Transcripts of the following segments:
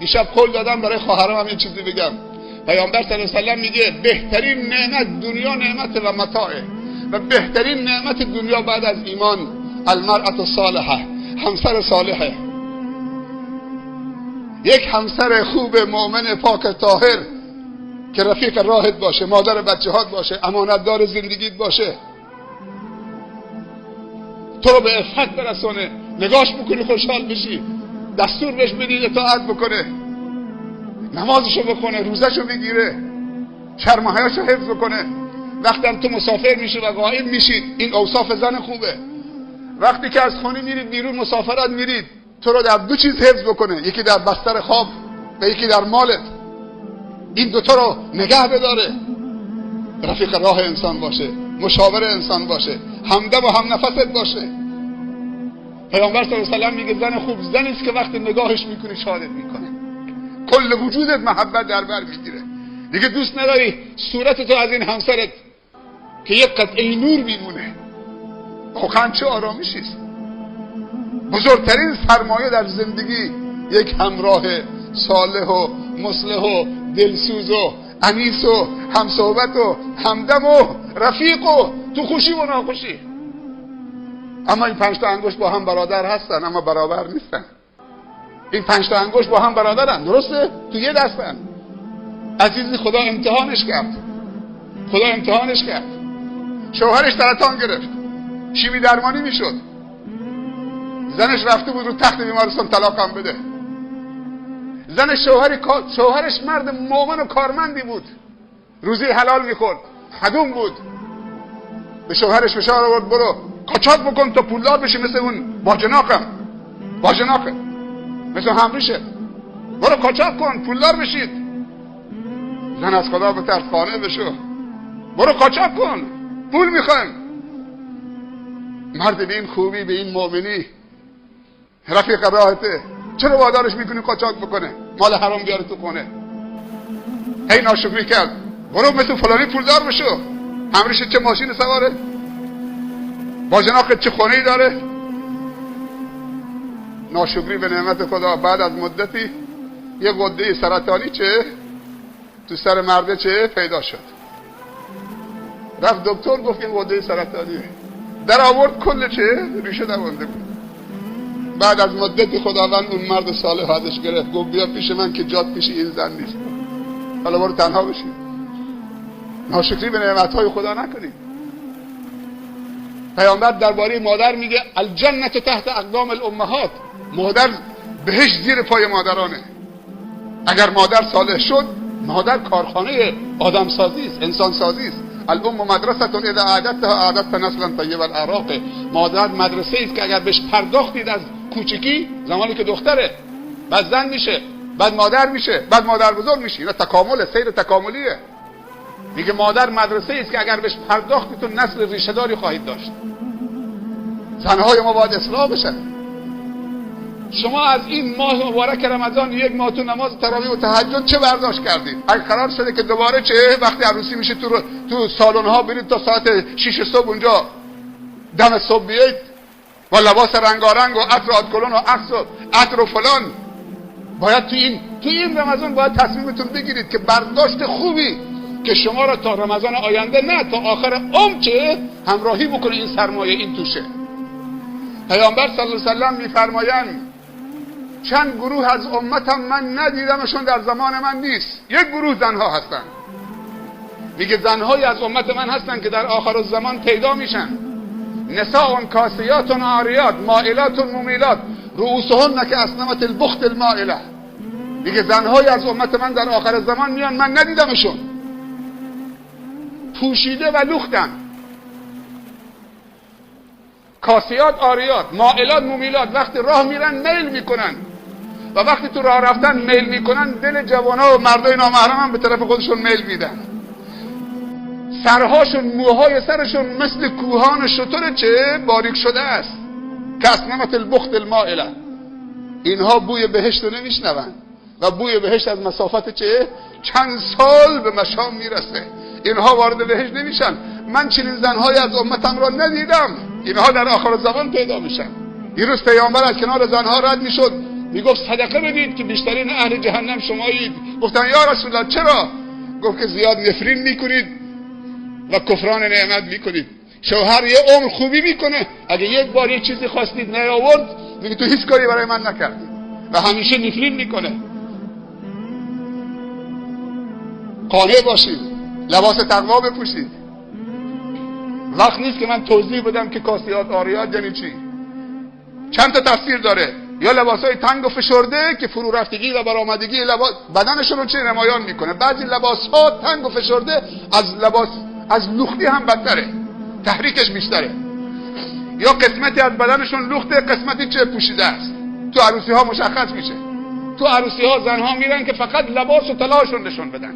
دیشب قول دادم برای خواهرم هم یه چیزی بگم. پیامبر صلی الله علیه و سلم میگه بهترین نعمت دنیا نعمت و متاعه، و بهترین نعمت دنیا بعد از ایمان المرأة الصالحه، همسر صالحه. یک همسر خوب مؤمن پاک طاهر که رفیق راهت باشه، مادر بچه‌هات باشه، امانتدار زندگیت باشه، تو رو به عفت برسونه، نگاش بکنی خوشحال بشی، دستور بهش بدی اطاعت بکنه، نمازشو بکنه، روزشو بگیره، شرم و حیاشو حفظ کنه. وقتی هم تو مسافر میشی و غایب میشید، این اوصاف زن خوبه. وقتی که از خونه میرید بیرون مسافرت میرید، تو رو در دو چیز حفظ بکنه، یکی در بستر خواب و یکی در مالت. این دوتا رو نگه بداره، رفیق راه انسان باشه، مشاور انسان باشه، همدم و هم نفست باشه. پیامبر صلی الله علیه و سلم میگه زن خوب زنی است که وقتی نگاهش میکنی شادت میکنه، کل وجودت محبت در بر میگیره. دیگه دوست نداری صورت تو از این همسرت که یک قطعه نور میمونه. واقعا چه آرامشی است. بزرگترین سرمایه در زندگی یک همراه صالح و مصلح و دلسوز و انیس و همصحبت و همدم و رفیق و تو خوشی و ناخوشی. اما این 5 تا انگشت با هم برادر هستن اما برابر نیستن. این 5 تا انگشت با هم برادرن، درسته؟ تو یه دستن. عزیزی خدا امتحانش کرد. خدا امتحانش کرد. شوهرش سرطان گرفت، شیمی درمانی میشد، زنش رفته بود رو تخت بیمارستان طلاقم بده. زن شوهرش مرد مؤمن و کارمندی بود، روزی حلال میخورد، خدوم بود. به شوهرش فشار آورد برو قاچاق بکن تا پولدار بشی مثل اون باجناقه، مثل همریشه، برو قاچاق کن پولدار بشید. زن از خدا بترس، قانع بشو، برو قاچاق کن، پول میخوایم. مرد به این خوبی، به این مؤمنی، رفیق راهته، چرا وادارش میکنی قاچاق بکنه؟ مال حرام بیاره تو خونه. هی ناشکری کرد، برو مثل فلانی پولدار بشو. همریشه چه ماشین سواره، باجناقت چه خونه‌ای داره. ناشکری به نعمت خدا. بعد از مدتی یه غده سرطانی تو سر مرده پیدا شد. رفت دکتر گفت این غده سرطانیه. در آورد کل ریشه دوانده بود. بعد از مدتی خداوند اون مرد صالح ازش گرفت، گفت بیا پیش من که جات پیش این زن نیست، حالا برو تنها بشی. ناشکری به نعمتهای خدا نکنید. پیامبر درباره مادر میگه الجنة تحت اقدام الامهات، مادر بهشت زیر پای مادرانه. اگر مادر صالح شد، مادر کارخانه آدم سازی است، انسان سازی است. الام مدرسه اذا اعددتها اعددت نسلا طیب الاعراق. مادر مدرسه است که اگر بهش پرداختید از کوچکی، زمانی که دختره، بعد زن میشه، بعد مادر میشه، بعد مادر بزرگ میشه. اینا تکامل، سیر تکاملیه. میگه مادر مدرسه است که اگر بهش پرداختید تو نسل ریشه داری خواهید داشت. زنهای ما باید اصلاح بشن. شما از این ماه مبارک رمضان یک ماه تو نماز تراویح و تهجد چه برداشت کردید؟ اگه قرار شده که دوباره وقتی عروسی میشه تو سالن ها برید تا ساعت 6 صبح اونجا دم صبح بیایید با لباس رنگارنگ و عطر آدکلون و عکس و عطر و فلان، باید تو این رمضان باید تصمیمتون بگیرید که برداشت خوبی که شما را تا رمضان آینده، نه تا آخر عمر همراهی بکنه این سرمایه، این توشه. پیامبر صلی الله علیه و سلم میفرمایند چند گروه از امتم من ندیدمشون در زمان من نیست. یک گروه زنها هستن. میگه زنهای از امت من هستن که در آخر الزمان پیدا میشن. نساء کاسیات عاریات مائلات ممیلات رؤوسهن که اسنمة البخت المائله. میگه زنهای از امت من در آخر زمان میان، من ندیدمشون، پوشیده و لختن، کاسیات عاریات مائلات ممیلات. وقتی راه میرن میل میکنن و وقتی تو راه رفتن میل میکنن، دل جوانا و مردای نامحرم هم به طرف خودشون میل میدن. سرهاشون، موهای سرشون مثل کوهان شتر باریک شده است که اسنمة البخت المائله. اینها بوی بهشت رو نمیشنون و بوی بهشت از مسافت چند سال به مشام میرسه. اینها وارد بهشت نمیشن. من چنین زنهای از امتم را ندیدم. اینها در آخر زمان پیدا میشن. یه روز پیامبر از کنار زنها رد میشد، میگفت صدقه بدید که بیشترین اهل جهنم شمایید. گفتن یا رسول الله چرا؟ گفت که زیاد نفرین میکنید و کفران نعمت میکنید. شوهر یه عمر خوبی میکنه، اگه یک بار یه چیزی خواستید نیاورد میگه تو هیچ کاری برای من نکردی و همیشه نفرین میکنه. قانع باشید، لباس تقوا بپوشید. وقت نیست که من توضیح بدم که کاسیات آریات یعنی چی. چند تا تفسیر داره. یا لباسای تنگ و فشرده که فرو رفتگی و برآمدگی بدنشون رو چه نمایان میکنه. بعضی لباس‌ها تنگ و فشرده از لختی هم بدتره، تحریکش بیشتره. یا قسمتی از بدنشون لخته، قسمتی چه پوشیده است. تو عروسی ها مشخص میشه. تو عروسی ها زنها میرن که فقط لباس و طلاشون نشون بدن.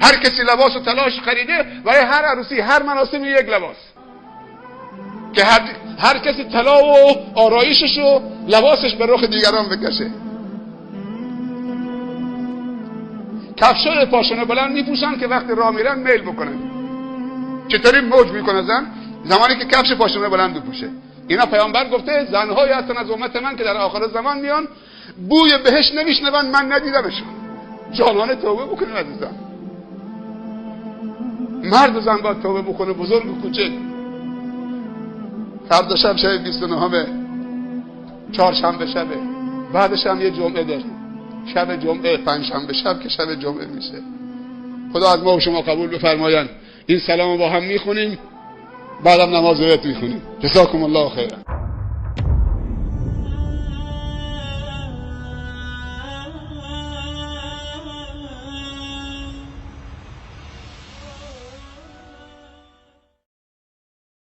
هر کسی لباس و طلاش خریده برای هر عروسی، هر مراسمی یک لباس، که هر کسی طلا و آرایشش و لباسش به رخ دیگران بکشه. کفشای پاشنه بلند میپوشن که وقتی راه میرن میل بکنن. چطوری موج میکنه زن؟ زمانی که کفش پاشنه بلند بپوشه. اینا پیامبر گفته زنهایی هستن از امت من که در آخر زمان میان بوی بهشت نمیشنون، من ندیدمشون. جانانه توبه بکنیم عزیزان. مرد و زن باید توبه بکنه، بزرگ و کوچک. فردا شب 29 چهارشنبه شبه، بعدش هم یه جمعه داریم، شب جمعه، پنجشنبه شب که شب جمعه میشه. خدا از ما و شما قبول بفرماین. این سلام با هم میخونیم، بعدم نماز بیت میخونیم. جزاکم الله خیرا.